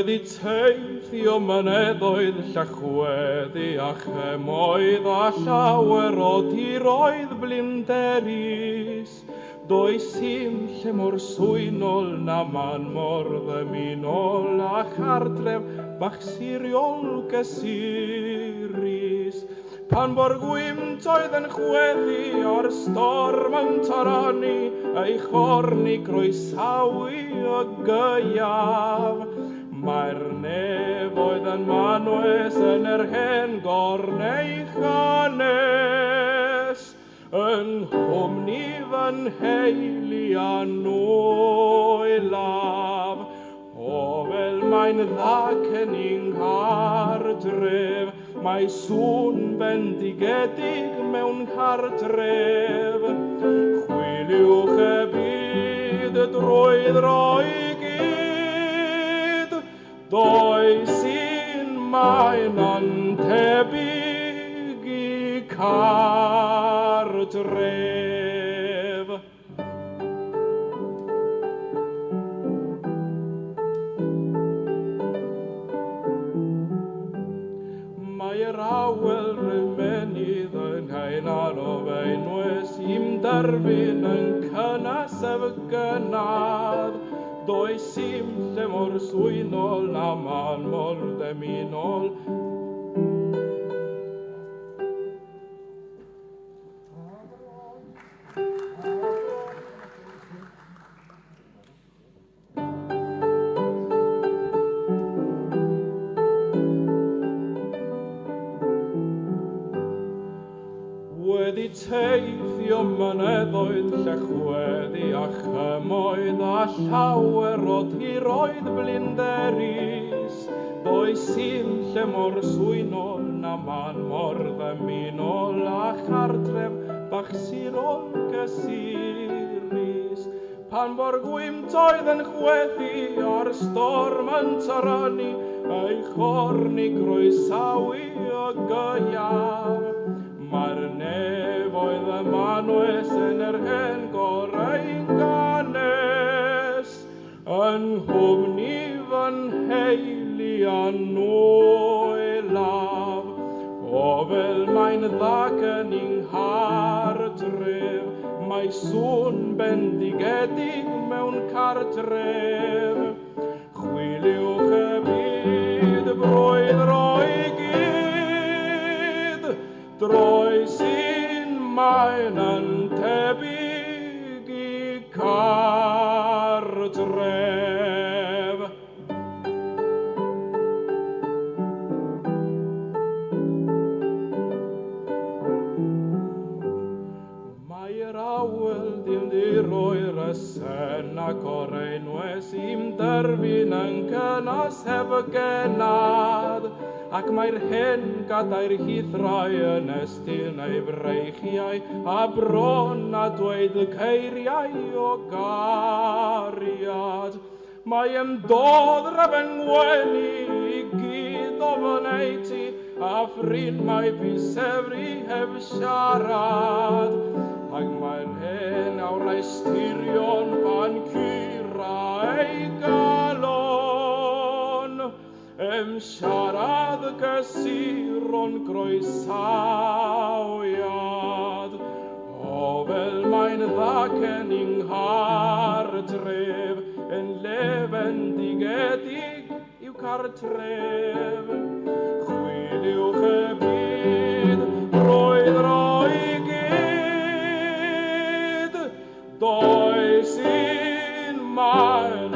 Wedi teithio myneddoedd llachweddi a chemoedd a llawer o tiroedd blinderus. Does dim lle mor swynol na man mor ddymunol a chartref bach siriol gysurus. Pan bo'r gwymtoedd yn chweddi o'r storm yn toroni, ei chorni croesawu y gyaf. Mae'r nefoedd yn manwes yn yr hen gorneu chanes, yn hwmni fy'n heili a nwylaf. O fel mae'n ddac yn i'n cartref, mae sŵn bendigedig mewn cartref. Chwiliwch y byd drwydd roi gyd, does un mae'n antebyg i cartref. Mae'r awel rymenydd yn cael anof ein nwys i'm derfyn yn cynnas ef gynnar. Does dim lle mor swynol na man mor ddymunol. Wedi teithio myneddoedd llachweddi a chemoedd a llawer o tiroedd blinderus. Does dim lle mor swynol na man mor ddymunol a chartref bach sirol gysurus. Pan bo'r gwymtoedd yn chweddi o'r storm yn toroni, ei chorni croesawu y gyaf. Mae'r nefoedd y manwes yn yr hen gorau ganes, yn hwmni fy'n heili a nwylaf. O fel mae'n ddac yn i'n hartref, mae sŵn bendigedig mewn cartref. Chwiliwch y byd brwydd roi gyd, does un mae'n antebyg i cartref. Mae'r awel dim di roi'r ysen ac o'r enwes i'm derfyn yn cynnas ef genad. Ac mae'r hen gadair hithrau yn estyn ei freichiau a bron a dweud y ceiriau o gariad. Mae dod rafengwenu i gyd o fyneiti a ffrin mae bisefri heb siarad. Ac mae'r hen awr estirion pan cura ei galon, siarad gysuron groesawiad. O fel mae'n ddac yn i'n hartref, yn lefendigedig i'w cartref. Chwiliwch y byd drwydd roi gyd, does un mae'n